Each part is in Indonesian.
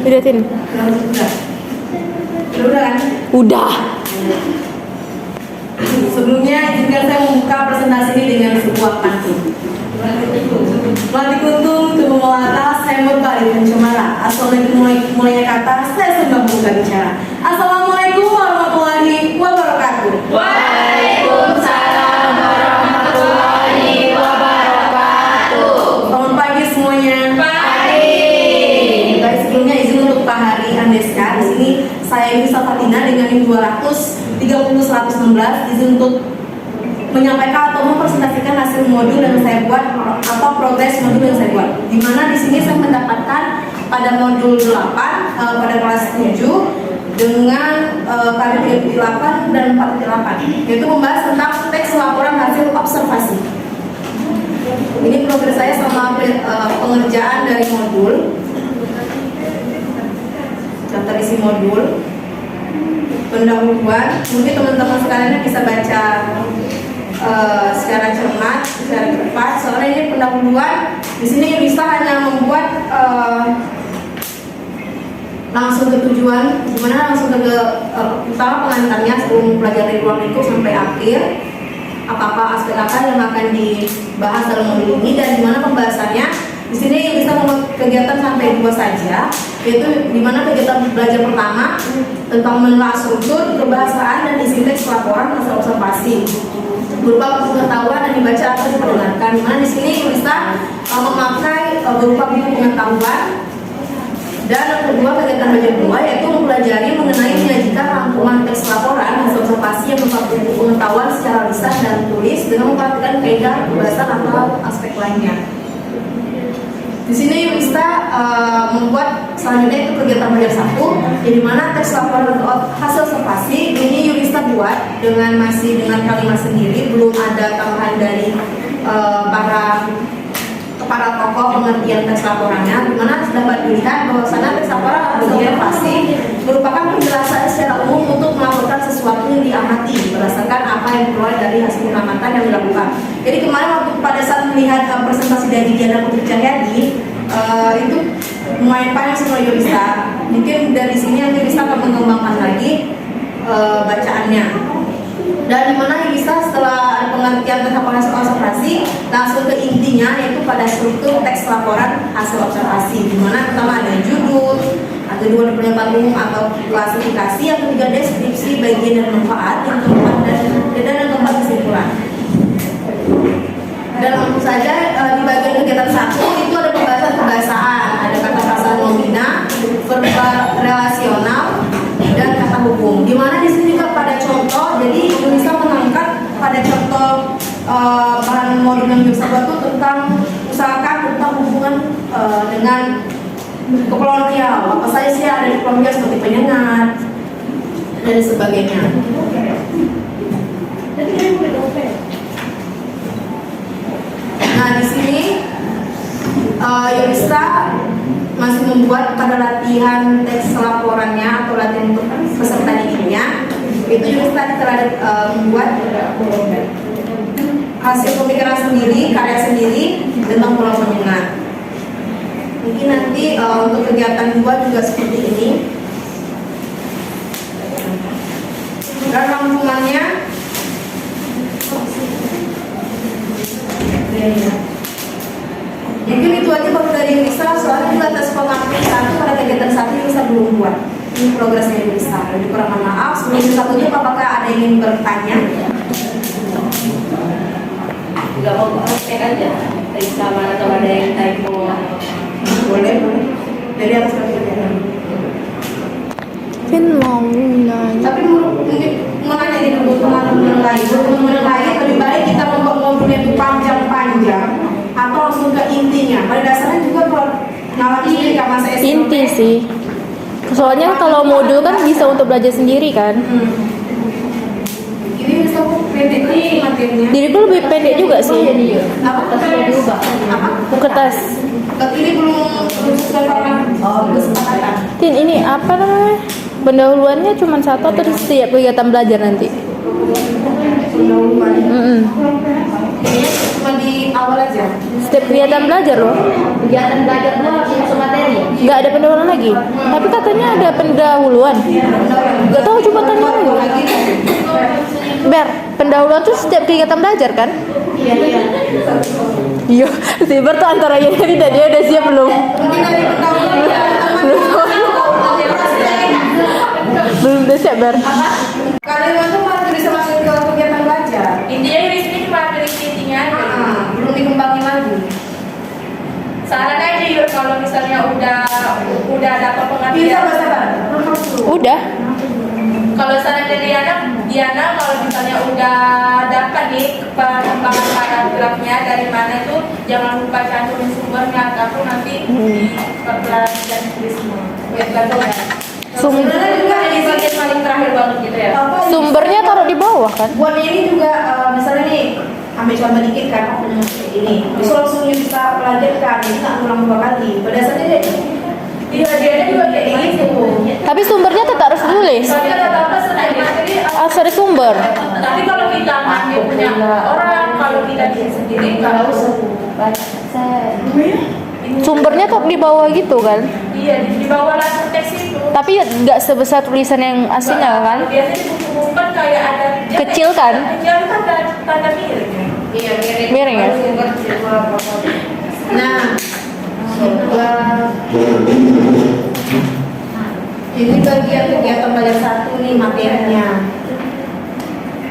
Udah, Tin. Udah kan? Udah. Sebelumnya izinkan saya membuka presentasi ini dengan sebuah pantun. Melatih kuntum, tubuh melata, saya berbalik mencemara. Assalamualaikum mulainya kata, saya sembah buka bicara. Assalamualaikum warahmatullahi wabarakatuh. Waalaikumsalam warahmatullahi wabarakatuh. Selamat pagi semuanya. Pagi. Baik, sebelumnya izin untuk Pak Hari Andeska. Di sini saya Nisa Fatina dengan NIM 230-116 izin untuk menyampaikan atau mempresentasikan hasil modul yang saya buat atau progres modul yang saya buat. Di mana di sini saya mendapatkan pada modul 8 pada kelas 7 dengan kali 38 dan 48, yaitu membahas tentang teks laporan hasil observasi. Ini progres saya selama pengerjaan dari modul. Daftar isi modul, pendahuluan. Mungkin teman-teman sekalian bisa baca secara cermat, secara cepat. Soalnya ini pendahuluan. Di sini bisa hanya membuat langsung ke tujuan, gimana langsung ke utama pengantarnya sebelum mempelajari ruang lingkup sampai akhir. Apa aspek apa yang akan dibahas dalam modul ini dan gimana pembahasannya. Di sini bisa membuat kegiatan sampai 2 saja, yaitu dimana kegiatan belajar pertama tentang menelaah struktur, kebahasaan dan isi teks laporan hasil observasi berupa pengetahuan yang dibaca atau diperdengarkan. Dimana di sini bisa memakai berupa buku pengetahuan. Dan yang kedua, kegiatan belajar kedua yaitu mempelajari mengenai menyajikan rangkuman teks laporan hasil observasi yang berupa buku pengetahuan secara lisan dan tulis dengan memperhatikan kaidah pembahasan atau aspek lainnya. Di sini bisa membuat selanjutnya itu kegiatan belajar 1, di mana teks laporan hasil observasi ini Yulista buat masih dengan kalimat sendiri, belum ada tambahan dari para tokoh pengertian teks laporannya, di mana dapat dilihat bahwasanya teks laporan hasil observasi merupakan penjelasan secara umum untuk melaporkan sesuatu yang diamati berdasarkan apa yang keluar dari hasil pengamatan yang dilakukan. Jadi kemarin waktu pada saat melihat presentasi dari Diana Putri Cahyadi itu lumayan panjang semua Yulista. Mungkin dari sini nanti bisa akan mengembangkan lagi bacaannya. Dan dimana Yulista setelah ada pengertian tentang hasil observasi langsung ke intinya, yaitu pada struktur teks laporan hasil observasi. Dimana pertama ada judul, yang kedua ada pernyataan umum atau klasifikasi, yang ketiga deskripsi bagian dan manfaat, yang keempat dan yang keempat kesimpulan. Dan langsung saja di bagian kegiatan 1 itu ada pembahasan kebahasaan, ada kata frasa nomina, verbal relasional, dan kata hukum. Dimana di sini juga pada contoh, jadi bisa mengangkat pada contoh bahan modul yang bisa buat itu tentang usahakan tentang hubungan dengan kepulauan Riau. Apa saja sih ada di Kepulauan Riau seperti penyengat dan sebagainya. Nah di sini Yulista masih membuat pada latihan teks laporannya atau latihan untuk peserta didiknya. Itu Yulista telah membuat hasil pemikiran sendiri, karya sendiri tentang Pulau Penyengat. Mungkin nanti untuk kegiatan 2 juga seperti ini. Dan rangkumannya mungkin itu aja baru dari Yulista, soalnya juga atas pengamatan 1 pada kegiatan 1 Yulista belum buat. Ini progresnya Yulista. Jadi kurang maaf. Sebelum Yulista tutup, apakah ada yang ingin bertanya? Enggak mau cek aja sama atau ada yang typo. Boleh. Dari atas kegiatan. Tin mau nanya. Tapi mungkin mengenai di teman-teman lain lebih baik kita membuat modulnya itu panjang-panjang atau langsung ke intinya. Pada dasarnya juga ngalamin sendiri kan masa SMP. Inti sih. Soalnya kalau modul kan bisa untuk belajar sendiri kan. Ini bisa pendek nih materinya. Diriku lebih pendek juga sih. Apa? Apa? Kertas. Tapi ini belum sesuai kesepakatan. Tin, ini apa namanya? Pendahuluannya cuma 1 atau di setiap kegiatan belajar nanti? Pendahuluan. ini cuma di awal aja. Setiap kegiatan belajar loh. Kegiatan belajar itu harus masuk materi ya? Nggak ada pendahuluan lagi. Tapi katanya ada pendahuluan. Nggak tahu, coba tanya lagi. Ber, pendahuluan tuh setiap kegiatan belajar kan? Iya. Iya, si Ber tuh antara ya tidak, dia udah siap belum? Mungkin dari pendahuluan ya. Belum udah siap Ber. Kalian tuh masih bisa masuk ke kegiatan belajar. Intinya Yuris ini cuma pilih meetingnya aja. Belum dikembangin lagi. Saran aja Yur, kalau misalnya udah dapat Bisa pengertian. sabar. Udah. Kalau saran dari Diana kalau misalnya udah dapat nih pengembangan paragrafnya dari mana tuh, jangan lupa cantumin sumbernya ataupun nanti di perpelajarian tulis semua. Sebenarnya juga Ini bagian paling terakhir banget gitu ya. Sumbernya taruh di bawah kan? Buat ini juga misalnya nih ambil contoh dikit kan ini. Bisa langsung bisa pelajarkan, ini nggak ngulang 2 kali. Pada dasarnya deh. Di bagiannya juga kayak gitu. Tapi sumbernya tetap harus tulis. Tapi kata-kata selain materi, Harus ada sumber. tapi kalau kita ngambil punya orang, kalau kita bikin sendiri, kalau Sumbernya tetap di bawah gitu kan? iya di bawah langsung teks itu. Tapi ya nggak sebesar tulisan yang aslinya kan? Biasanya di buku-buku kan kayak ada Kecil kan? Kecil kan tanda miring. Iya miring. Miring ya? Nah, ini bagian kegiatan belajar 1 nih materinya.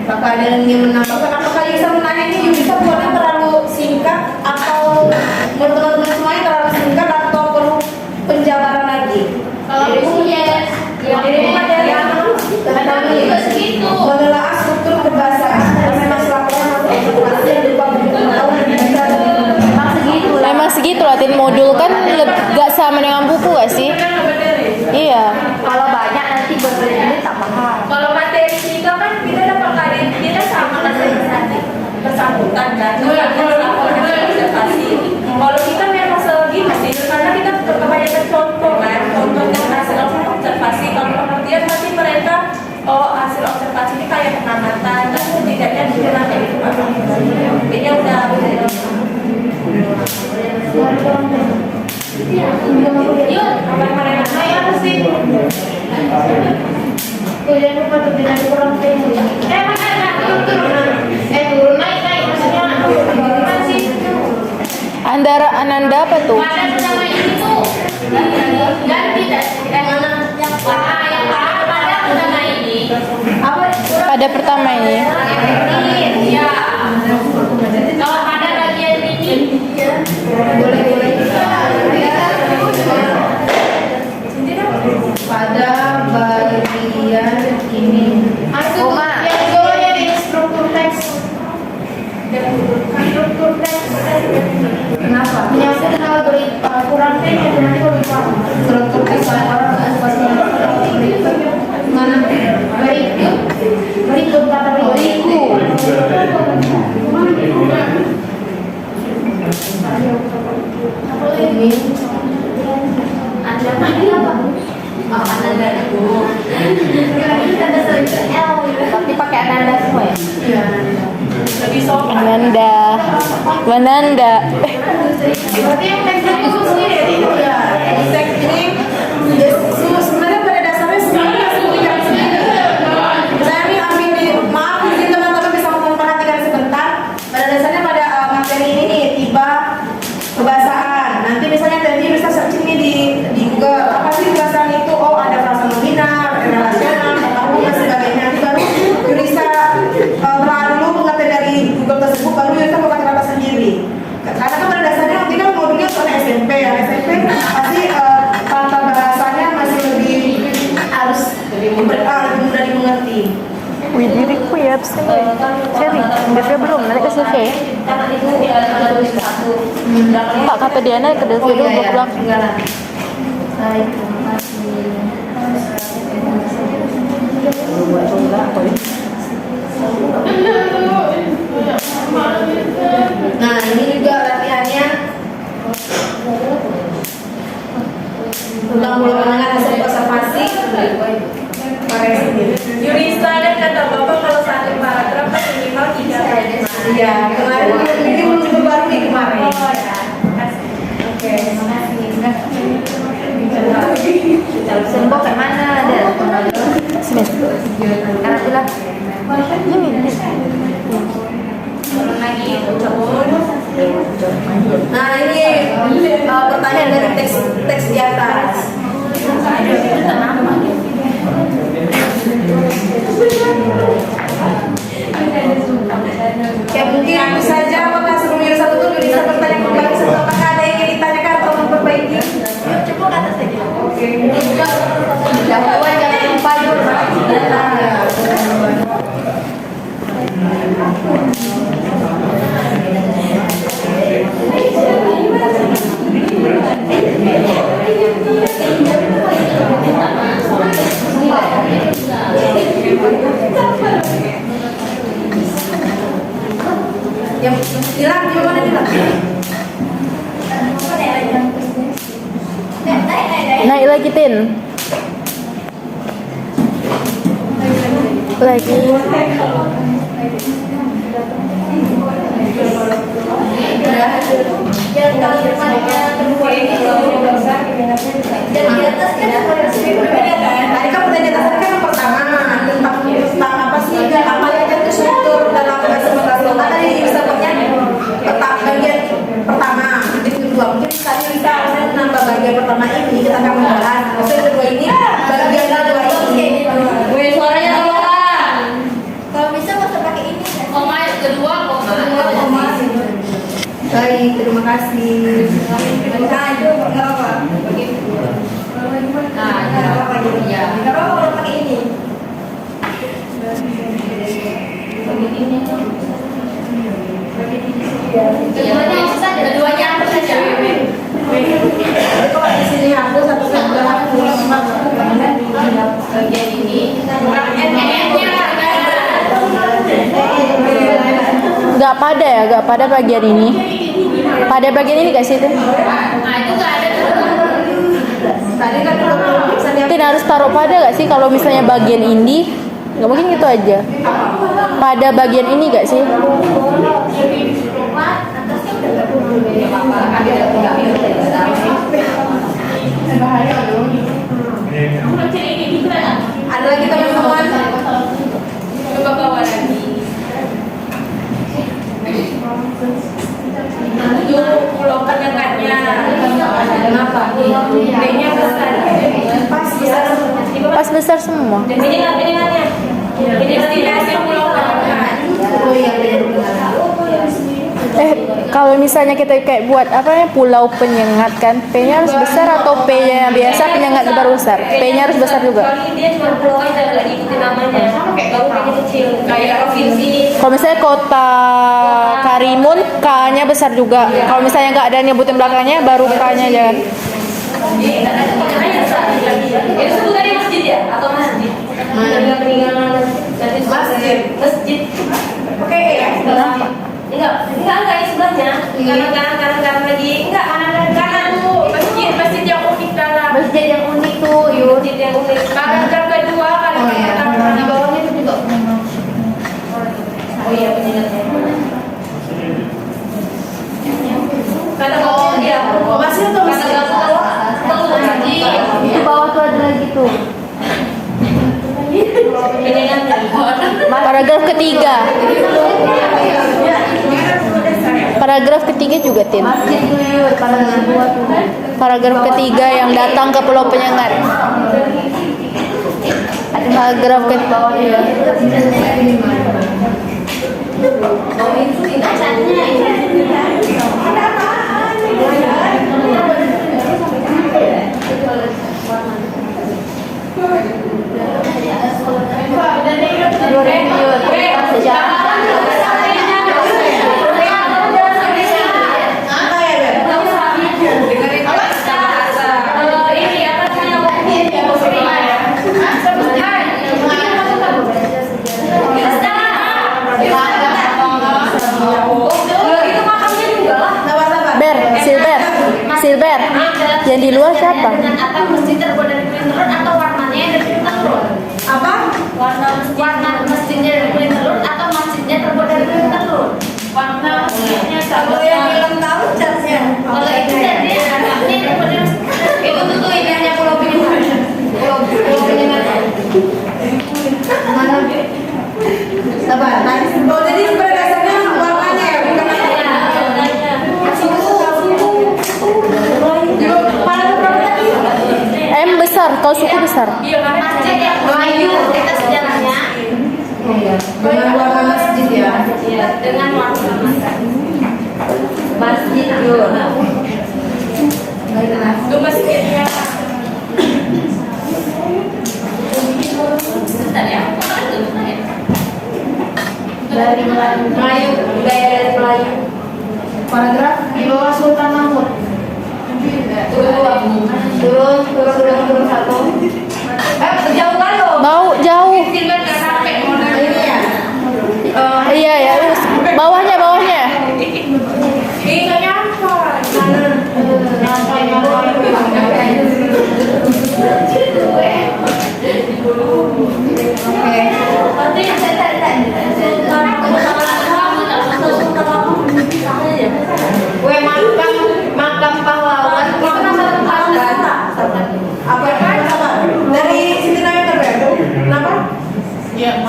Apakah ada yang ingin menambahkan? Apakah bisa menanya ini bisa buatnya terlalu singkat atau menurut teman-teman semuanya terlalu singkat atau perlu penjabaran lagi? Kalau punya yang materi juga segitu. Menelaah struktur kebahasaan dan masalah observasi yang berupa bentuk pengetahuan dan bisa Memang segitu lah. Memang segitu latihan modul kan nggak sama dengan buku gak sih? Iya. Kalau banyak nanti berbeda tak paham. Kalau materi juga kan kita dapat kali kita sama nanti bersangkutan kan. Kalau observasi. Kalau kita memang segini sih karena kita kebanyakan contoh kan, contohnya hasil observasi. Kalau pengertian pasti mereka hasil observasi ini kayak pengamatan, kan setidaknya dikenal kayak gitu kan. Kayaknya udah yuk, apa yang harus sih? Jangan lupa tuh dengan kurang mana turun naik maksudnya gimana sih? Ananda apa tuh? Ada nama ini tuh ganti mana yang pada nama ini apa? Pada pertama ini. Ya. Kalau ada bagian ini boleh pada bagian ini masuk yang dua yang struktur teks. Struktur teks. kenapa? Menyangkut hal kurang teks yang nanti kalau dipaham. Struktur teks mana? Berikut kata berikut. Ini Anda apa? Ananda dulu. Tapi pakai Ananda semua ya? iya. Lebih sopan. Mananda. Berarti yang teks itu sendiri itu ya. Teks ini ya, sebenarnya pada dasarnya semuanya seperti yang sendiri. Saya ini ambil di maaf mungkin teman-teman bisa memperhatikan sebentar. Pada dasarnya pada materi ini nih tiba kebahasaan. Nanti misalnya tadi bisa searching nih di Google apa sih kebahasaan itu? Oh ada frasa nominal, relasional, kata dan sebagainya. Nanti baru bisa telah dulu mengerti dari Google tersebut baru kita bukan kata sendiri. Karena kan pada dasarnya nanti kan modulnya soal SMP ya. SMP pasti tata bahasanya masih lebih harus lebih mudah dimengerti. Wih, diriku ya absen. Seri, dia belum nanti ke CV. Karena itu ada tulis satu. Pak kata Diana ke CV dulu gue pulang. Enggak lah. Baik, terima kasih. Nah ini juga latihannya tentang pola penanganan hasil observasi. Yurista dan kata Bapak kalau satu paragraf kan minimal 3 kalimat. Iya, kemarin ini belum baru nih kemarin. Oh ya, makasih. Oke, makasih. Sembuh ke mana ada? Semester. Karena bilang Ini. lagi Nah ini pertanyaan dari teks di atas. Ya mungkin aku saja apakah sebelum satu tuh bisa bertanya kembali setelah apakah ada yang ingin ditanyakan atau memperbaiki? yuk coba kata saja. Oke. Jangan lupa yuk. Yang hilang gimana hilang? Naik lagi, Tin. Lagi. Tadi kamu udah jelaskan kan yang pertama tentang apa sih apa yang itu struktur dalam bahasa Mataram. Tadi disebutnya bagian pertama, mungkin kedua, mungkin misalnya bisa nambah bagian pertama ini kita akan membahas. Maksudnya kedua ini bagian kedua ini. Gue suaranya tolong. Kalau bisa bisa pakai ini. Koma yang kedua koma. Baik, terima kasih. Nah itu nggak apa. Nah, ya. Nggak apa kalau pakai ini. Keduanya apa saja? Keduanya apa saja? Kalau di sini aku satu Bagian ini. Gak pada ya, gak pada bagian ini. Pada bagian ini gak sih, Tin? Nah, itu nggak ada tuh. tadi kan bisa dia Tin harus taruh pada gak sih kalau misalnya bagian ini? Gak mungkin gitu aja. Pada bagian ini gak sih? ada lagi teman-teman. Coba bawa lagi. Itu pulau penyengatnya. Kenapa? B-nya besar. Pas besar. Pas besar semua. Penyengatnya. Ini destinasi pulau penyengat. Oh iya benar. Kalau misalnya kita kayak buat apa ya, pulau penyengat kan, P-nya harus besar atau P-nya yang biasa penyengat baru besar? P-nya harus besar juga. Soalnya dia cuma pulau aja, nggak diikuti namanya. Baru P-nya kecil. Kayak provinsi. Kalau misalnya kota Karimun, K-nya besar juga. Kalau misalnya nggak ada yang nyebutin belakangnya, baru K-nya aja kan. Itu sebutannya masjid ya? Atau masjid? Peninggalan Masjid. Masjid. Oke ya. Enggak yang sebelahnya. Kanan lagi. Enggak, kanan. Masjid yang unik dalam. Masjid yang unik tuh, yuk. Masjid yang unik. Kanan kedua, kanan Oh, iya. pertama. Di bawahnya itu juga. Oh iya, penjelasannya. Kata bawah dia. Masih atau masih? Di bawah tuh ada lagi tuh. Paragraf ketiga. Paragraf ketiga juga, Tin. Paragraf ketiga yang datang ke Pulau Penyengat. Paragraf ke bawahnya. Silver, yang di luar siapa? Atau masjid terbuat dari kulit telur atau warnanya dari kulit telur? Apa? Warna masjidnya dari kulit telur atau masjidnya terbuat dari kulit telur? Itu tuh ini hanya pulau penyengat. Pulau penyengat. Mana? Sabar. Oh, jadi pada dasarnya warnanya ya, bukan warnanya. M besar, kalau suku besar. Iya, masjid yang Melayu kita sejarahnya. Oh iya. Dengan warna masjid ya. Iya, dengan warna masjid Yur. Itu masjidnya. Bentar ya. Dari Melayu, budaya dari Melayu. Paragraf Di bawah Sultan Mahmud. Turun satu. Jauh kan lo? Jauh. Silver nggak sampai modal ini ya. Iya ya, terus bawahnya. Ini nggak nyampe. Oke. Gue makam pahlawan. Apa dari Siti Naimur ya? Kenapa?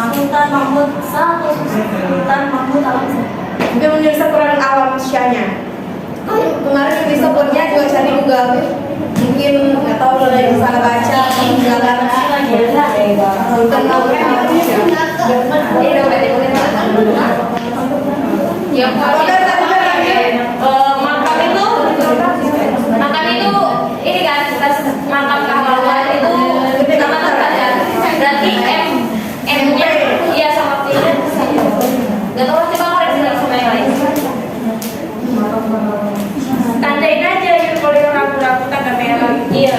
Sultan Mahmud satu. Sultan Mahmud Mungkin menyelesaikan kurang awam Syahnya. Kemarin di sopornya juga cari Google. Mungkin nggak tahu kalau yang salah baca atau menjalan. Sultan Mahmud awam Syah. Yang makam itu ini kan makam pahlawan itu nama terbaca berarti M-nya iya sama P-nya nggak tahu coba koreksi lagi sama yang lain tandain aja yuk kalau yang ragu-ragu tanda merah iya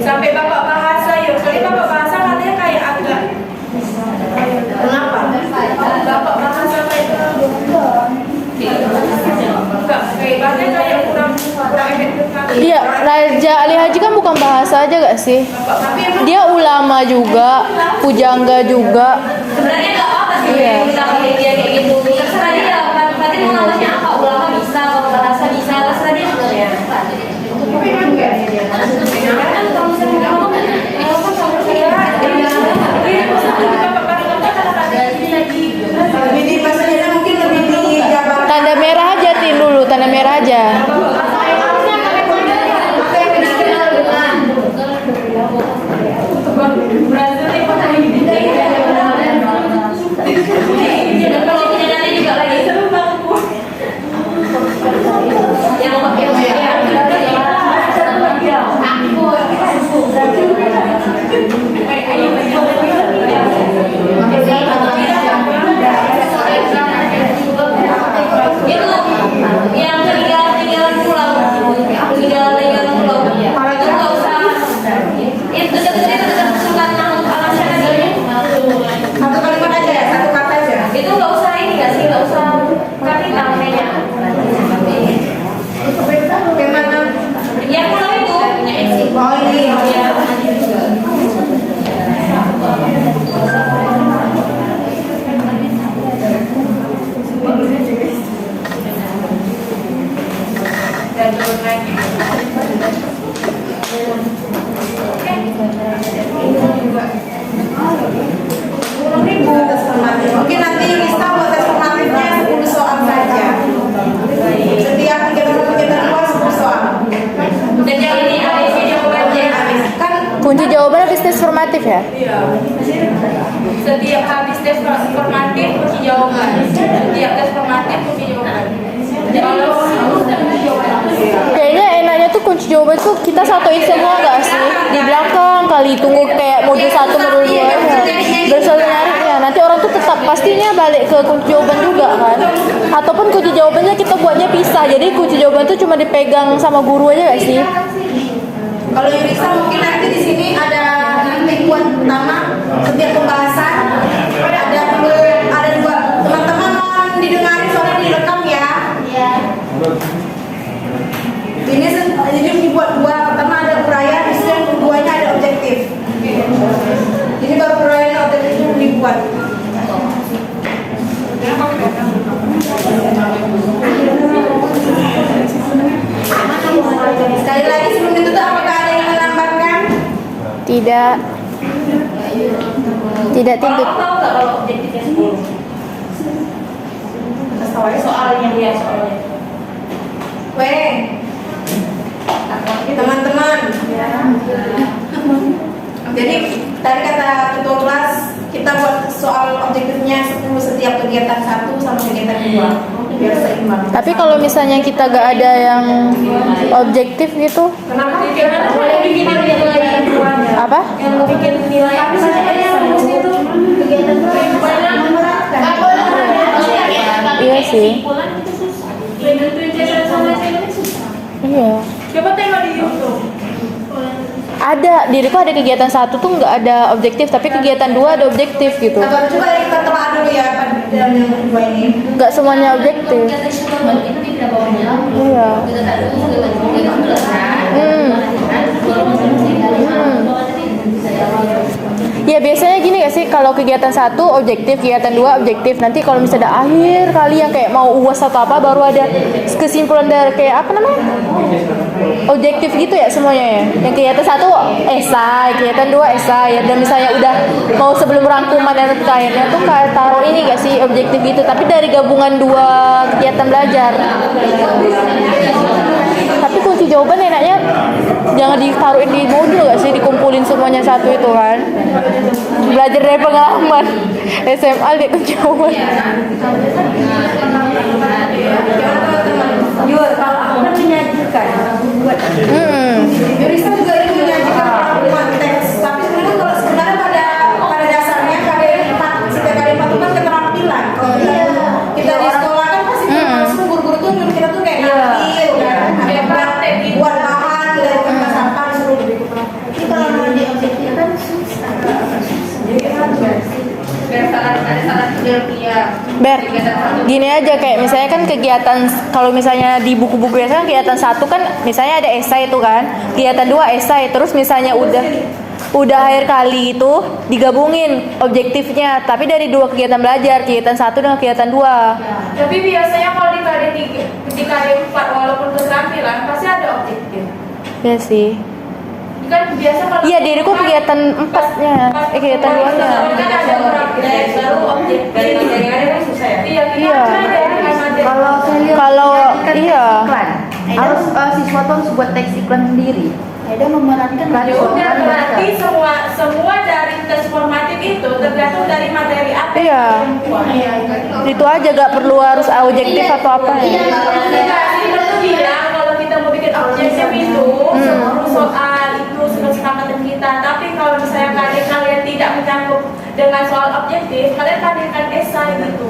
sampai bapak bahasa yuk soalnya bapak bahasa katanya kayak agak Kenapa? bapak bahasa kayak enggak kayak bahasanya kayak kurang efektif kan. Iya, Raja Ali Haji kan bukan bahasa aja gak sih? Tapi emang Dia ulama juga, pujangga juga. sebenarnya nggak apa sih Iya. kita pakai dia kayak gitu terserah dia berarti mau namanya apa ulama bisa kalau bahasa bisa terserah dia sebenarnya Jadi bahasanya mungkin lebih dijabarkan. Tanda merah aja, Tin dulu, tanda merah aja. Satu kalimat aja ya, satu kata aja. itu nggak usah ini nggak sih nggak usah kapital kayaknya Bagaimana? yang pulau itu Oh ini. ya dan turun lagi Mungkin nanti Yunista buat tes formatifnya 10 soal saja. Setiap kegiatan luar 10 soal. dan yang ini ada jawabannya Kan Kunci jawaban habis tes formatif ya? setiap habis tes formatif kunci jawaban setiap tes formatif kunci jawaban kalau Kayaknya enaknya tuh kunci jawaban tuh kita satuin semua gak sih? Di belakang kali tunggu kayak modul 1, modul 2 ya. Biar selalu nyari ya. Nanti orang tuh tetap pastinya balik ke kunci jawaban juga kan? Ataupun kunci jawabannya kita buatnya pisah. Jadi kunci jawaban tuh cuma dipegang sama guru aja gak sih? kalau Yunista mungkin nanti di sini ada nanti buat pertama setiap pembahasan ada dua teman-teman mohon didengarin soalnya direkam ya. Ini jadi dibuat dua, pertama ada uraian, terus yang keduanya ada objektif. Ini baru uraian dan objektifnya dibuat. Tidak. Tidak Kalau tidur. kamu tahu nggak kalau objektifnya 10? Soalnya dia soalnya. Weh, teman-teman. Jadi tadi kata ketua kelas kita buat soal objektifnya 10 setiap kegiatan 1 sama kegiatan 2 biar seimbang. Tapi kalau misalnya kita gak ada yang objektif gitu, Kenapa? Boleh bikin nilai keduanya. apa? Yang mau bikin nilai itu kegiatan Iya sih. Iya. Coba tengok di YouTube. Ada, diriku ada kegiatan 1 tuh nggak ada objektif, tapi kegiatan 2 ada objektif gitu. Atau coba kita telah dulu ya pada yang kedua ini. Nggak semuanya objektif. Iya. Ya biasanya gini gak sih, kalau kegiatan 1 objektif, kegiatan 2 objektif. Nanti kalau misalnya ada akhir kali yang kayak mau UAS atau apa, baru ada kesimpulan dari kayak apa namanya, objektif gitu ya semuanya ya. Yang kegiatan 1 esai, kegiatan 2 esai ya. Dan misalnya udah mau sebelum rangkuman dan akhirnya tuh kayak taruh ini gak sih objektif gitu. Tapi dari gabungan 2 kegiatan belajar. Tapi kunci jawaban enaknya jangan ditaruhin di modul gak sih, dikumpulin semuanya satu itu kan. Belajar dari pengalaman SMA dia kunci jawaban. Yur, kalau aku kan menyajikan, aku buat. Jurista juga ini menyajikan rangkuman teks, tapi sebenarnya pada dasarnya KDN 4, setiap KDN 4 itu kan keterampilan. Kalau kita di sekolah kan pasti langsung guru-guru tuh nyuruh kita tuh kayak ngambil kan, buat bahan dari kertas apa disuruh gitu. Ini kalau mau di objektif kan susah. Jadi Ber, gini aja kayak misalnya kan kegiatan, kalau misalnya di buku-buku biasa kan kegiatan 1 kan misalnya ada esai itu kan, kegiatan 2 esai, terus misalnya udah akhir kali itu digabungin objektifnya, tapi dari 2 kegiatan belajar, kegiatan 1 dengan kegiatan 2. Tapi biasanya kalau di KD 4 walaupun keterampilan pasti ada objektif. Ya sih. Kan biasa kalau Iya, diriku kegiatan 4-nya, kegiatan 2-nya. kan ada orang baru objektif. Kan susah ya? Iya, kita Iya. kan ada materi. Kalau saya lihat Kalau kan iya. teks iklan, harus siswa tuh harus buat teks iklan sendiri. Aida memerankan Ya udah, berarti semua dari tes formatif itu tergantung dari materi apa. Iya. Itu aja, gak perlu harus objektif atau apa ya. Kita tuh bilang kalau kita mau bikin objektif itu 10 soal itu sudah kesepakatan kita. Tapi kalau misalnya kalian tidak menyangkut dengan soal objektif, kalian hadirkan esai gitu.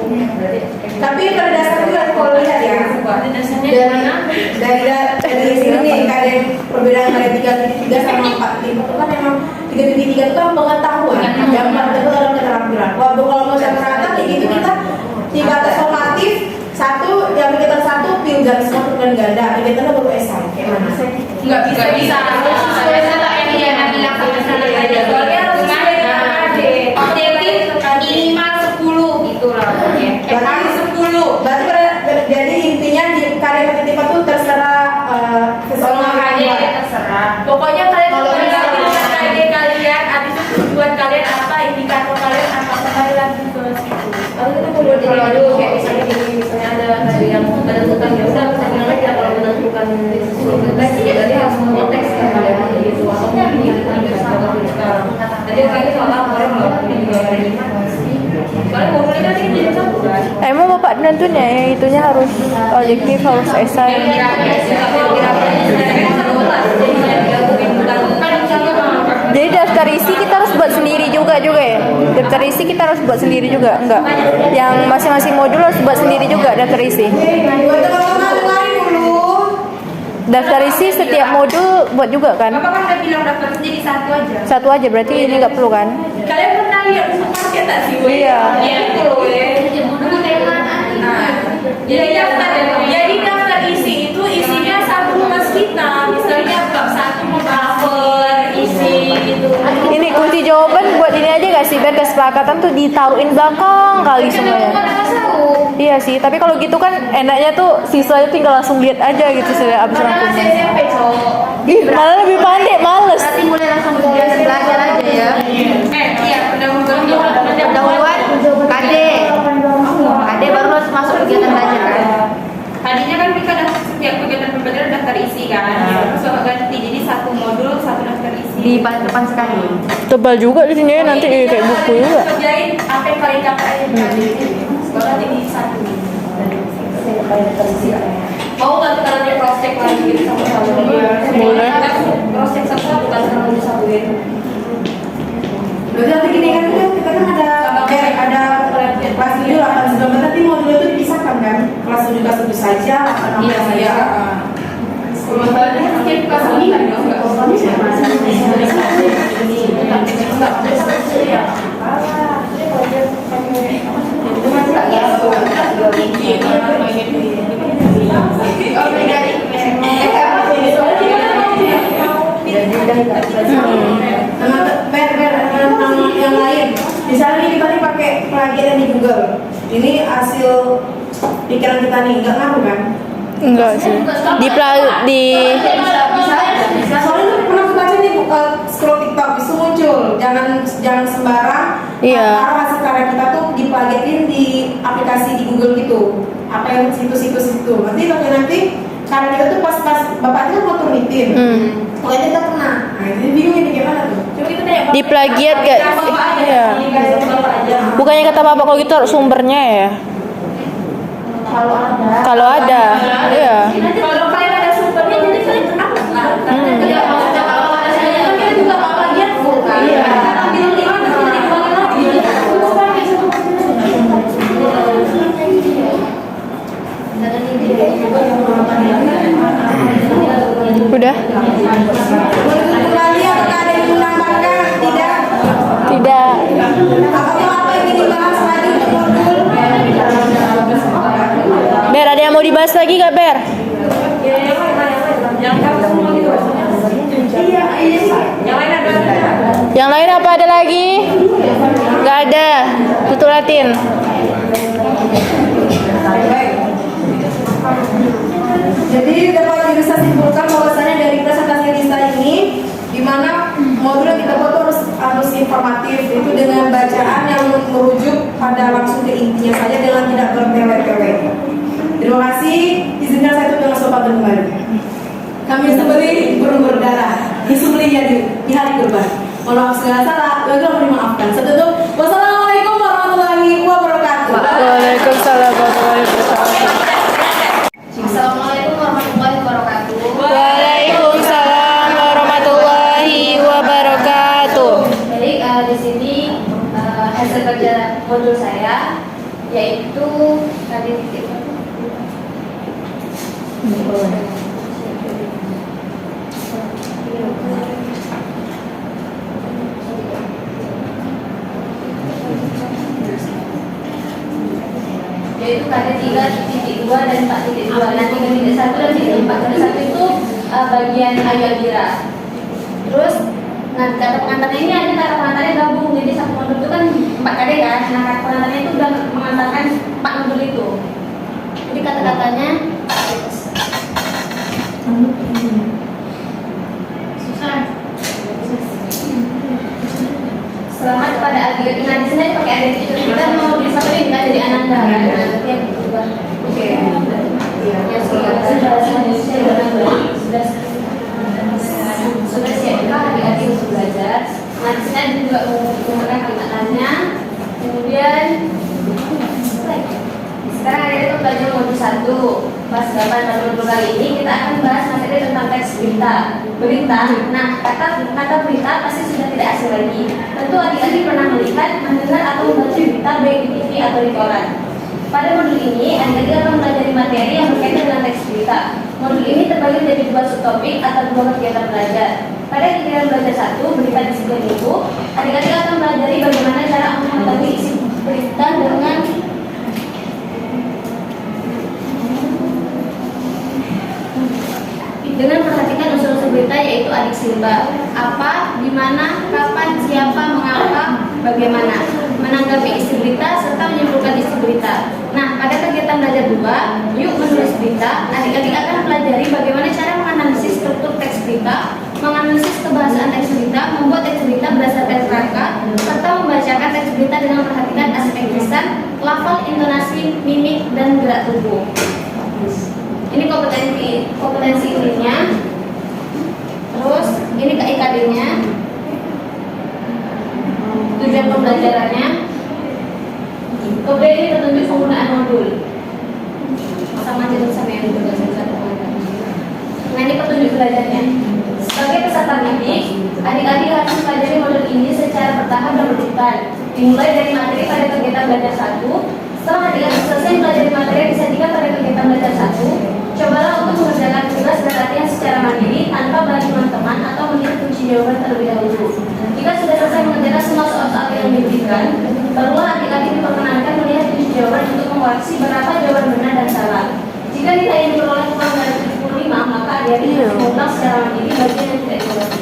Tapi pada dasarnya kalau lihat ya, Pada dasarnya dari sini nih KDN perbedaan dari 3.3 sama 4.5 itu kan memang 3.3 itu kan pengetahuan, yang 4 itu adalah keterampilan. Waktu kalau mau saya merata kayak gitu kita 3 tes formatif, 1 yang kegiatan 1 pilgar semua dan ganda, kegiatan baru esai kayak mana? nggak bisa. Saya tak yang dia bilang sama sana aja. Soalnya harus ada objektif minimal 10 gitu lah. Berarti 10. Berarti jadi intinya di KDN petipa tuh terserah seseorang terserah. Pokoknya kalian tulis adik kalian, habis itu tujuan kalian apa, indikator kalian apa, kembali lagi ke situ. Lalu kita membuat jadi dulu kayak misalnya gini, misalnya ada dari yang menentukan ya udah kita bilang aja kalau menentukan sesuatu teks ya berarti harus semua teks kan kalian gitu atau mungkin kita sekarang. Jadi kayaknya soal kemarin belum ini juga ada di mana sih? Soalnya modulnya kan ini jadi satu kan. Emang bapak nentunya ya, itunya harus objektif, harus esai. Jadi daftar isi kita harus buat sendiri juga ya. Daftar isi kita harus buat sendiri juga, enggak? Yang masing-masing modul harus buat sendiri juga daftar isi. Buat teman-teman dengarin dulu. Daftar isi setiap modul buat juga kan? Bapak kan udah bilang daftar jadi satu aja. Satu aja berarti ini nggak perlu kan? Kalian pernah lihat buku paket tak sih? Iya. Itu loh, buku tema. Nah, jadi daftar isi itu isinya satu mas kita. Misalnya bab 1 mau cover isi gitu. Ini kunci jawaban buat ini aja gak sih? Biar kesepakatan tuh ditaruhin belakang kali semuanya. Iya sih, tapi kalau gitu kan enaknya tuh siswanya tinggal langsung lihat aja gitu sudah abis Karena masih rangkuman. SMP cowok. Ih, malah lebih pandai, males. Berarti mulai langsung kegiatan belajar aja ya. Iya, pendahuluan Pendahuluan KD. KD baru harus masuk kegiatan belajar kan. Tadinya kan kita ada setiap kegiatan pembelajaran daftar isi kan. Terus ganti jadi satu modul satu daftar isi. Di paling depan sekali. Tebal juga di sini ya, nanti kayak buku juga. Kerjain apa yang paling kakak aja baru nanti di satu. Mau nggak kita nanti cross check lagi gitu sama-sama? Boleh. Cross check satu bukan sama disatuin. Berarti nanti gini kan kita kan ada kelas 7, 8, 9, nanti modul itu dipisahkan kan? Kelas 7 kelas 7 saja, 8, 16 saja. Masalahnya setiap kelas ini kan nggak yang lain. Misalnya nih kita nih pakai plagiat di Google. Ini hasil pikiran kita nih, nggak ngaruh kan? Enggak sih. Soalnya lu pernah baca nih scroll TikTok itu muncul, jangan sembarang. Iya. Karena hasil karya kita tuh diplagiatin di aplikasi di Google gitu. Apa yang situs-situs itu. Nanti karya kita tuh pas bapaknya mau turnitin. Pokoknya kita pernah. Nah, jadi bingung ini gimana tuh? Coba kita tanya Di plagiat gak? Iya. Bukannya kata bapak kalau gitu harus sumbernya ya? Kalau ada, iya. kalau kalian ada sumbernya jadi kalian kenapa nggak? Ya maksudnya kalau ada saya kan kita juga nggak plagiat full kan? Iya. Bilang di mana tidak dikembangin lagi. Udah? Kembali apakah ada yang menambahkan? Tidak. Tidak. Atau apa yang ingin dibahas lagi untuk modul? Ber, ada yang mau dibahas lagi gak, Ber? Yang lain ada. Yang lain apa ada lagi? Gak ada. Tutup Latin. Baik. Jadi dapat bisa simpulkan bahwasannya dari presentasi Lisa ini, di mana modul yang kita buat harus informatif, itu dengan bacaan yang merujuk pada langsung ke intinya saja dengan tidak bertele-tele. Terima kasih. Izinkan saya untuk dengan sopan kembali. Kami sembeli burung berdarah, disembelinya di hari kurban. Mohon maaf segala salah, gagal dimaafkan. Setutup. Wassalamualaikum warahmatullahi wabarakatuh. Waalaikumsalam warahmatullahi wabarakatuh. Assalamualaikum warahmatullahi wabarakatuh. Waalaikumsalam warahmatullahi wabarakatuh. Jadi di sini hasil kerja modul saya yaitu tadi yaitu KD 3.2 dan 4.2. Nah 3.1 dan 3.4. Kode 1 itu bagian Ayu Adira. Terus nah kata pengantarnya ini ada kata pengantarnya gabung, jadi satu modul itu kan 4 KD kan. Nah kata pengantarnya itu udah mengantarkan 4 modul itu. Jadi kata-katanya susah. Selamat kepada Agil. Nah di sini pakai ada itu kita mau disatuin kan jadi Ananda kan. Nanti yang kedua. Oke. Ya sudah siapkah adik-adik untuk belajar? Nah di sini ada juga menggunakan kalimatnya. Kemudian sekarang adik-adik belajar modul 1 kelas 8 pada modul kali ini kita akan bahas materi tentang teks berita. Nah kata berita pasti sudah tidak asing lagi. Tentu adik-adik pernah melihat, mendengar atau membaca berita baik di TV atau di koran. Pada modul ini adik-adik akan mempelajari materi yang berkaitan dengan teks berita. Modul ini terbagi menjadi 2 subtopik atau 2 kegiatan belajar. Pada kegiatan belajar 1 berita di sebuah minggu, adik-adik akan mempelajari bagaimana cara untuk mengetahui isi berita dengan perhatikan unsur-unsur berita yaitu adik simba. Apa, di mana, kapan, siapa, mengapa, bagaimana. menanggapi isi berita, serta menyimpulkan isi berita. Nah, pada kegiatan belajar 2, yuk menulis berita, adik-adik akan pelajari bagaimana cara menganalisis struktur teks berita, menganalisis kebahasaan teks berita, membuat teks berita berdasarkan kerangka, serta membacakan teks berita dengan memperhatikan aspek lisan, lafal, intonasi, mimik, dan gerak tubuh. Ini kompetensi intinya. Terus ini KIKD-nya. Tujuan pembelajarannya. Kemudian ini petunjuk penggunaan modul. Sama aja sama yang satu. Nah, ini petunjuk belajarnya. Sebagai peserta didik, adik-adik harus mempelajari modul ini secara bertahap dan berurutan. Dimulai dari materi pada kegiatan belajar 1. Setelah adik-adik selesai mempelajari materi yang disajikan pada kegiatan belajar 1, cobalah untuk mengerjakan tugas dan latihan secara mandiri tanpa bantuan teman atau melihat kunci jawaban terlebih dahulu. Jika sudah selesai mengerjakan semua soal-soal yang diberikan, barulah adik-adik diperkenankan melihat kunci jawaban untuk mengoreksi berapa jawaban benar dan salah. Jika nilai yang diperoleh kurang dari 75, maka adik-adik harus mengulang secara mandiri bagian yang tidak diulangi.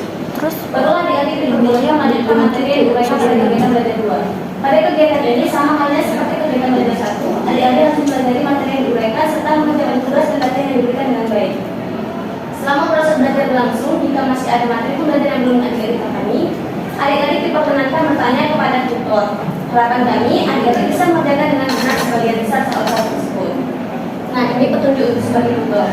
Barulah adik-adik diperbolehkan melanjutkan materi yang diuraikan pada kegiatan belajar 2. Pada kegiatan ini sama halnya seperti kegiatan belajar 1, adik-adik harus mempelajari materi yang diuraikan serta mengerjakan tugas dan latihan yang diberikan dengan baik. Selama proses belajar berlangsung, jika masih ada materi pembelajaran yang belum adik-adik pahami, adik-adik diperkenankan bertanya kepada tutor. Harapan kami, adik-adik bisa mengerjakan dengan benar sebagian besar soal-soal tersebut. Nah, ini petunjuk sebagai tutor.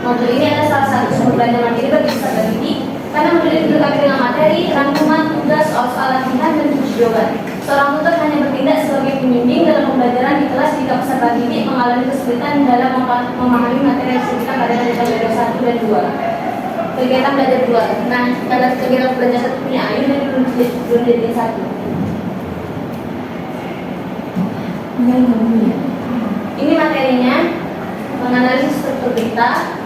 Modul ini adalah salah satu sumber belajar mandiri bagi peserta didik, karena modul ini dilengkapi dengan materi, rangkuman, tugas, soal-soal latihan, dan kunci jawaban. Seorang tutor hanya bertindak sebagai pembimbing dalam pembelajaran di kelas jika peserta didik mengalami kesulitan dalam memahami materi yang disebutkan pada kegiatan belajar 1 dan 2. Kegiatan belajar 2. Nah, kalau kegiatan belajar 1 punya Ayu dan belum jadi 1. Ini materinya, menganalisis struktur berita.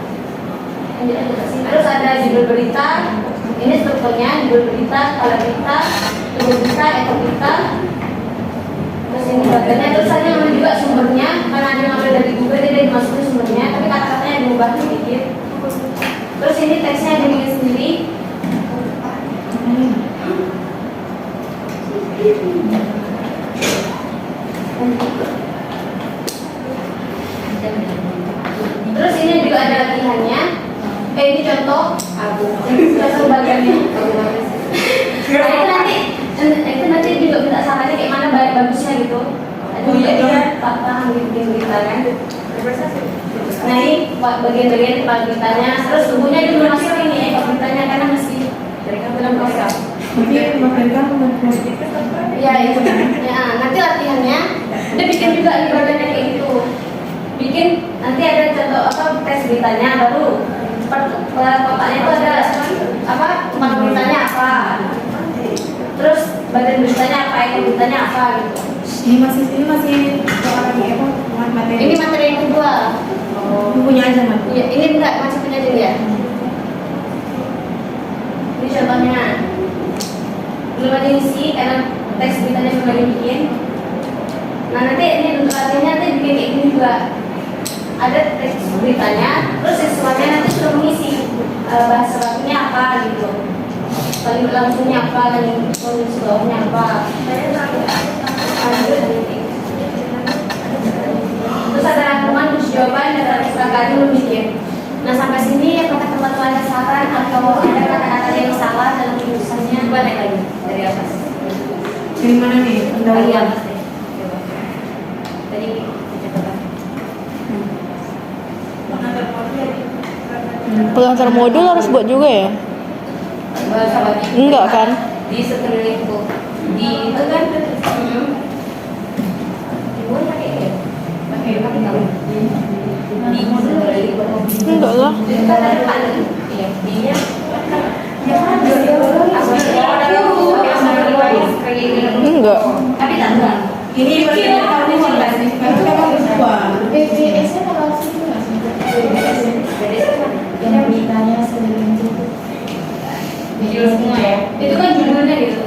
Terus ada judul berita, ini strukturnya, judul berita, skala berita, judul berita, ekor berita. Terus ini bagiannya, terus ada yang juga sumbernya, karena ada yang ngambil dari Google, jadi dimasukin sumbernya, tapi kata-katanya diubah sedikit. Terus ini teksnya dibikin sendiri. Terus ini juga ada latihannya. Ini contoh contoh bagiannya. Nah, itu nanti juga minta sarannya kayak mana bagusnya gitu. Ada paham gitu berita kan. Nah, ini bagian-bagian kepala beritanya. Terus tubuhnya juga masuk ini ekor beritanya karena mesti dari dalam program. Ya, itu. Ya, nanti latihannya udah bikin juga di bagiannya kayak gitu. Bikin nanti ada contoh tes beritanya baru kotaknya itu ada tempat beritanya apa, terus badan beritanya apa, ekor beritanya apa gitu. Ini masih materi. Ini materi yang kedua. Punya aja mat. Iya, ini enggak masih punya aja ya. Ini contohnya. Belum ada isi karena teks beritanya belum ada bikin. Nah, nanti ini untuk latihannya nanti bikin kayak gini juga. Ada teks beritanya, terus siswanya nanti sudah mengisi bahasa bakunya apa gitu, kalimat langsungnya apa, dan kondisi bawahnya apa. Terus ada rangkuman, kunci jawaban, dan kesepakatan belum bikin. Nah, sampai sini apakah teman-teman ada saran atau ada kata-kata yang salah dalam tulisannya? Coba naik lagi dari atas. Dari mana nih? Dari atas deh. Coba. Tadi Pengantar modul harus buat juga ya? Enggak kan? Di sekeliling itu. Di itu kan? Enggak lah. Enggak. Tapi tak enggak. Ini berarti tahun ini kan memang dua. BPS-nya kalau situ nggak sih? Ini beritanya sekeliling itu. Judul semua ya. Itu kan judulnya gitu.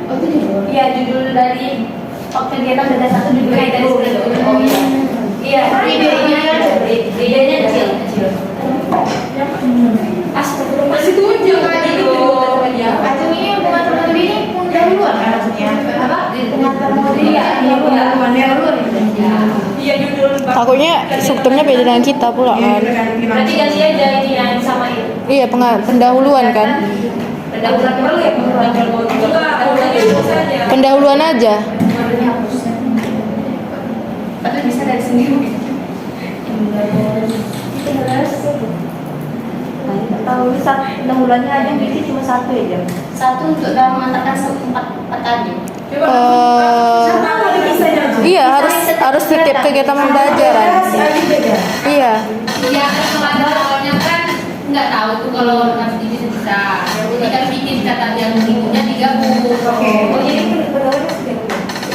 Oh itu judul. Iya, judul dari kegiatan belajar 1 judulnya dari situ. Oh iya. Iya, idenya kan idenya kecil. Astagfirullah, masih tunjuk tadi itu. Acung ini pengantar ini dari luar kan maksudnya? Apa? Pengantar pokoknya strukturnya beda dengan kita pula kan. Berarti ganti aja ini yang sama ini. Iya, pendahuluan kan. Pendahuluan perlu ya? Pendahuluan aja. Padahal bisa dari sendiri. Tahu pendahuluannya aja mungkin cuma satu aja. Satu untuk dalam mengantarkan empat tadi. Iya, harus setiap kegiatan pembelajaran. Iya. Iya, kan kalau ada awalnya kan nggak tahu tuh kalau harus bisa. Jadi kan bikin kata yang ibunya digabung. Oke. Oh,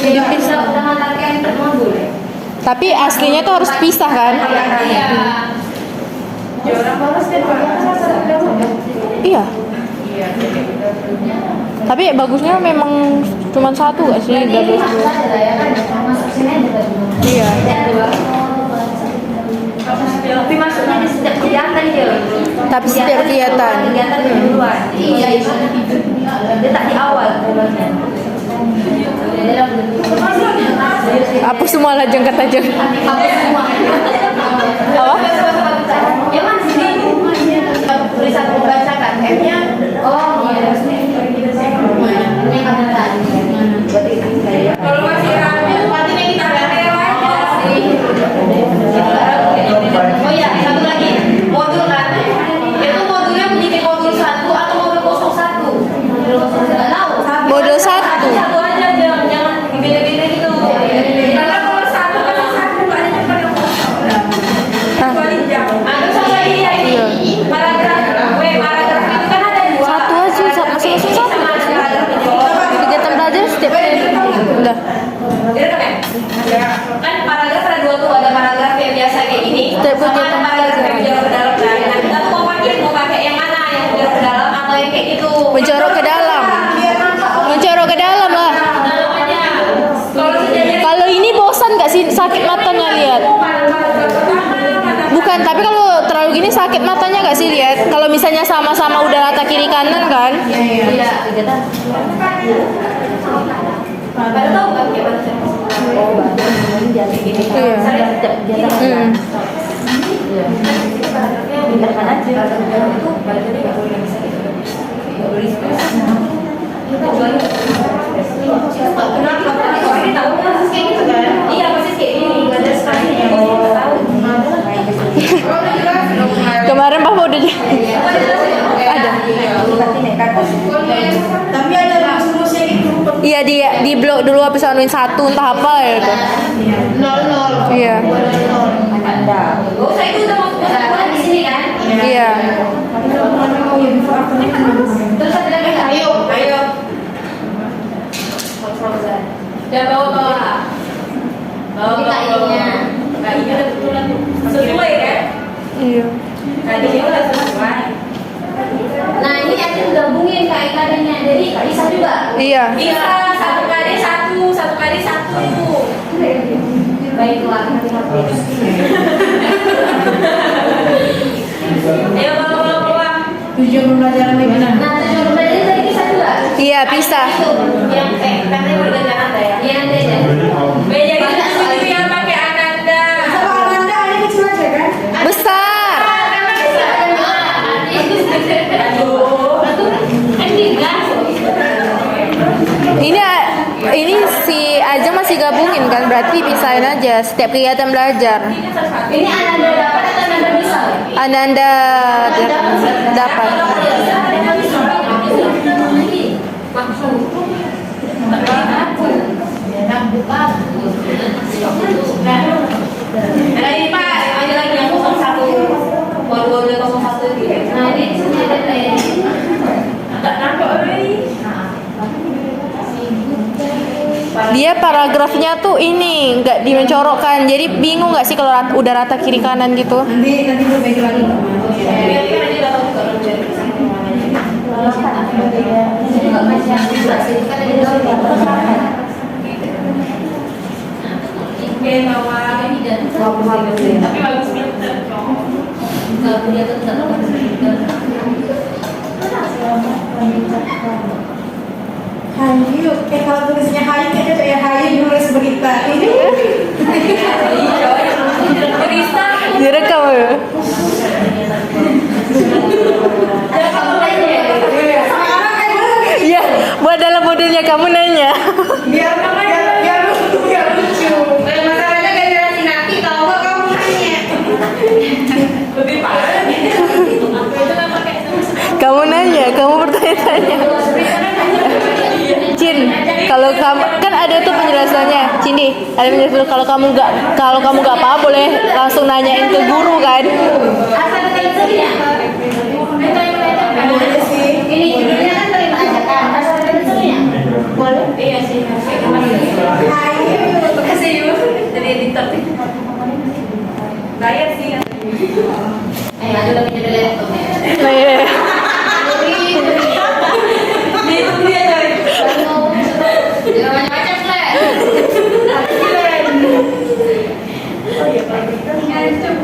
jadi bisa udah mengantarkan per modul. Tapi aslinya tuh harus pisah kan? Iya. Iya. Tapi bagusnya memang cuma satu gak sih? Jadi Double masuk school. aja lah ya kan, masuk sini aja tadi. Iya. Tapi maksudnya di setiap kegiatan dia. Tapi setiap kegiatan. Kegiatan duluan. Iya, itu. Dia tak di awal. Apa semua lajeng kata jeng? Apa semua? Apa? Yang mana sini? Tulisan membacakan M-nya. Oh, iya. Ini kamu tadi. Berarti kayak Kalau masih rame, berarti kita lewat. Oh iya, satu lagi. Modul kan? Itu modulnya menjadi modul 1 atau modul 01? Nggak tahu. Modul 1. Satu aja, jangan beda-beda gitu. Karena kalau satu kan satu ada yang paling kecuali jam. Ada satu lagi ya Iya. ini. Paragraf itu kan ada dua. Satu aja, masing-masing satu. Kegiatan belajar setiap udah. Kan paragraf ada dua tuh, ada paragraf yang biasa kayak gini. Setiap Sama ada kegiatan paragraf yang menjorok ke dalam kan. Nah, kita tuh mau pakai yang mana? Yang menjorok ke dalam atau yang kayak gitu? Mencorok ke dalam. Mencorok ke dalam lah. Dalam aja. Kalau ini bosan gak sih, sakit matanya lihat? Bukan, tapi kalau terlalu gini sakit matanya gak sih lihat? Kalau misalnya sama-sama udah rata kiri kanan kan? Iya, kegiatan. Pada tahu kan kayak mana sih? oh bahkan jadi gini. Iya. Saya setiap kegiatan Hmm. pintarkan aja. Itu balik tadi nggak boleh bisa gitu. Nggak boleh kecuali Kenapa? Ini tahu persis kayak gitu kan? Iya, persis kayak gini. Nggak ada sekali yang tahu. Kemarin Pak udah ada. Tapi ada rumus-rumusnya gitu. Iya di blok dulu habis anuin 1 entah apa ya itu. 00. Iya. Oh, saya itu udah masuk di sini kan? Iya. Terus ada lagi nggak? Ayo. Ya bawa. Kita ininya. Nah, ini udah betulan tuh. Sesuai kan? Iya. Tadinya udah sesuai. Nah, ini nanti gabungin kaitannya. Jadi bisa juga. Iya. Bisa satu kali satu ibu. Baiklah. Ayo bawa. Tujuan pembelajaran bagaimana? Nah, tujuan pembelajaran tadi bisa juga. Iya, bisa. Yang katanya berbeda ada ya. Iya, ada ya. Meja itu yang pakai ananda. Sama Alanda ini kecil aja kan? Besar. Ini si Aja masih gabungin kan, berarti pisahin aja setiap kegiatan belajar. Ini Ananda dapat atau Ananda bisa? Ananda dapat. Ada ini Pak, ada lagi yang 01. Modul 01 gitu. Nah, ini sebenarnya ada ya. Tak nampak already. Dia paragrafnya tuh ini nggak dimencorokkan, jadi bingung nggak sih kalau udah rata kiri kanan gitu? Nanti berbagi lagi. Jadi kan dia tahu juga orang jadi Juga masih yang bisa sih. Kan ada dua. Oke, bawa ini dan tapi bagus pinter. Enggak punya tetap. Hayu, kalau tulisnya Hayu kayaknya kayak Hayu nulis berita ini. Direkam ya. Iya, buat dalam modelnya kamu nanya. Biar lucu. Masalahnya generasi nanti kalau nggak kamu nanya. Lebih parah. Kamu nanya, kamu bertanya-tanya. Cin, kalau kamu kan ada tuh penjelasannya, Cindi, ada penjelasan kalau kamu nggak paham boleh langsung nanyain ke guru kan? Asal pensilnya. Ini judulnya kan terima aja kan. Asal pensilnya. Boleh? Iya sih. Makasih Yu. Jadi editor. Bayar sih kan. Ada lebih dari laptopnya. Nah, iya. Itu dia coy. Jangan macam-macam lah.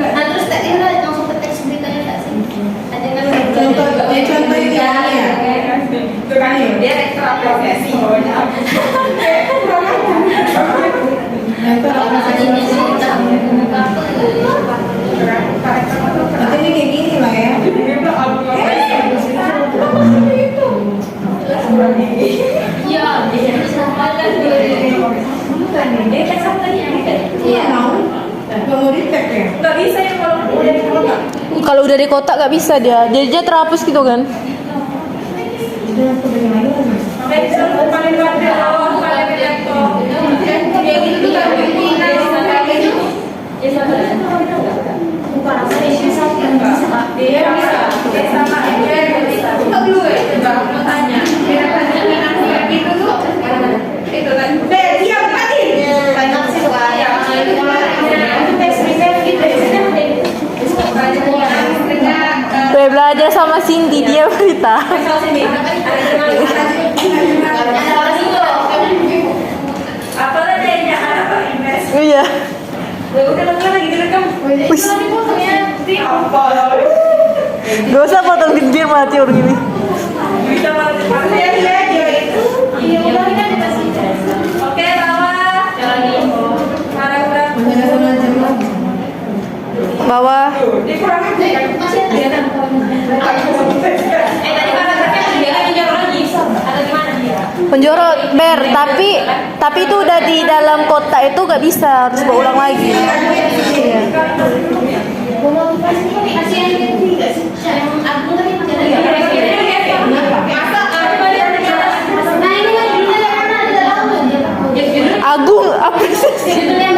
Nah terus tadi lah langsung ke teks beritanya nggak sih? Ada kan Contoh ini ya. Itu kan dia ekstra profesi. Nanti ini kayak gini lah ya. Iya, bisa malah Dia kan sama tadi yang Iya mau. Gak mau dicek ya. nggak bisa ya kalau udah di kota. Kalau udah di kotak nggak bisa dia terhapus gitu kan? Makanya bisa paling banter bawah paling laptop. Kayak gitu tuh kan pimpinan Ya sama. Bukan rasanya bisa dia bisa. Dia sama dia bisa. Buka dulu ya coba mau tanya. Kira-kira minat kayak gitu tuh. Itu kan. Iya pasti. banyak sih suka yang Gue belajar sama Cindy, dia berita. Apa adanya apa invest? Iya. Udah lagi direkam. Wis. Apa? Gak usah potong bibir mati orang ini. Bisa banget. Oke, Rawa. Marah udah. Penjelasan macam lagi. Bawah. Dikurangin deh kan. masih ada tadi paragrafnya dia kan jujur lagi atau gimana dia Penjorot ber, tapi itu udah di dalam kotak itu gak bisa, harus berulang lagi. Iya. masih yang ketiga sih yang agung tadi masih ada nah ini kan judulnya yang mana ada tahu Agung apa sih? judulnya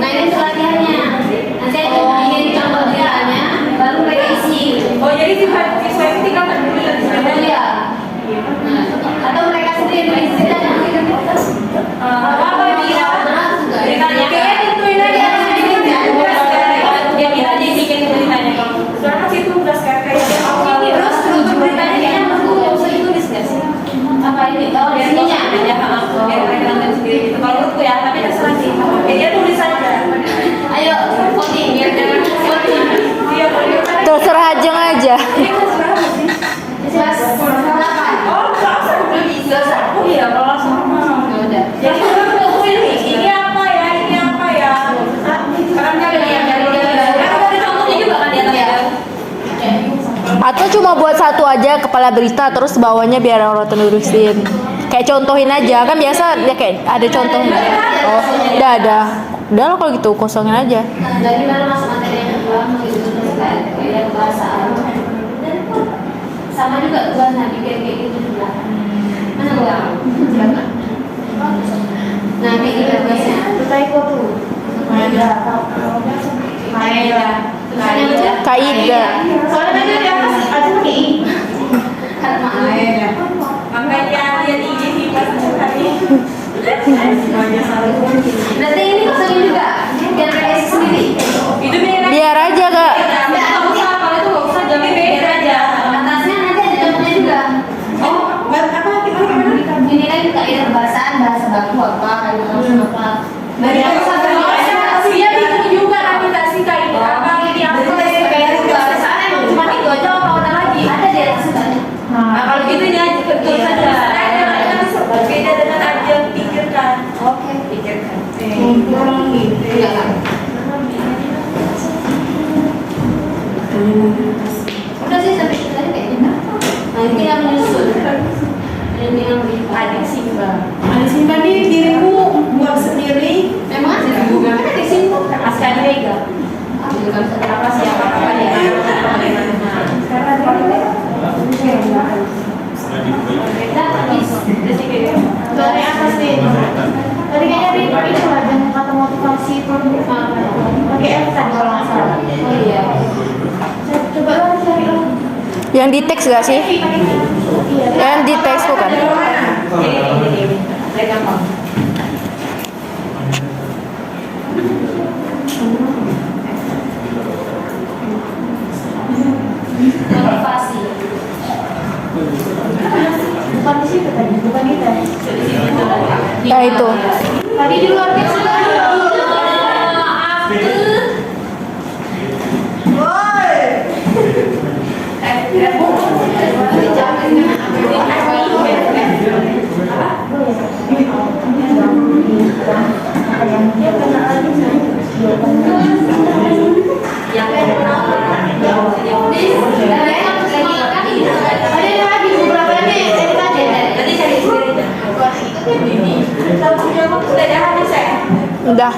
nah ini pelatihannya nanti ini contoh diaannya baru mereka isi Oh, jadi siswa itu tinggal dulu dan iya atau mereka sendiri isi dan apa dia? Ceritanya Kayak tentuin aja. dia kita jadi bikin ceritanya Soalnya masih tugas kan kayak terus untuk beritanya kayaknya aku nggak usah ditulis nggak sih apa ini oh biar isinya aja biar mereka nonton sendiri gitu. Kalau menurutku ya, tapi terserah sih. Dia tulis aja. ayo voting biar jangan voting Dia boleh. Terserah Ajeng aja. Ini terserah sih. Oh, langsung udah bisa. Oh iya, kalau sama. udah Jadi kita pilih ini apa ya, ini apa ya. Sekarang kan yang dari ada contohnya juga kan dia tadi Atau cuma buat satu aja kepala berita, terus bawahnya biar orang terusin. Kayak contohin aja, kan biasa ya kayak ada contohnya. Oh, udah ada. Udah lah kalau gitu, kosongin aja. dari mana masuk materinya gitu kayak bahasa sama juga tuh nah bikin kayak gitu juga mana gua nah kayak gitu biasanya Kaidah. soalnya tadi di atas ada nih karena makanya dia tinggi sih pas tadi. nanti ini kosongin juga biar mereka isi sendiri Itu beda. Biar aja kak. nggak usah kalau itu nggak usah jangan Beda aja. atasnya nanti ada contohnya juga ini kan kaidah kebahasaan bahasa baku apa kayak langsung apa Dari aku sampai dia bikin juga nanti kasih kayak apa ini apa kayak kebahasaan emang cuma itu aja apa ada lagi ada di atas juga Nah, kalau gitu ya betul saja. Beda dengan aja pikirkan. oke Pikirkan. Kurang nih. Mega. Bukan apa siapa apa ya. Dari atas deh. Tadi kayaknya di itu ada kata motivasi pakai F kan kalau nggak salah. Oh iya. Coba lah cari lah. Yang di teks gak sih? Iya. Yang di teks bukan? Saya gampang. Motivasi. Bukan di situ tadi, bukan kita. Ya itu. Tadi di luar biasa. Udah.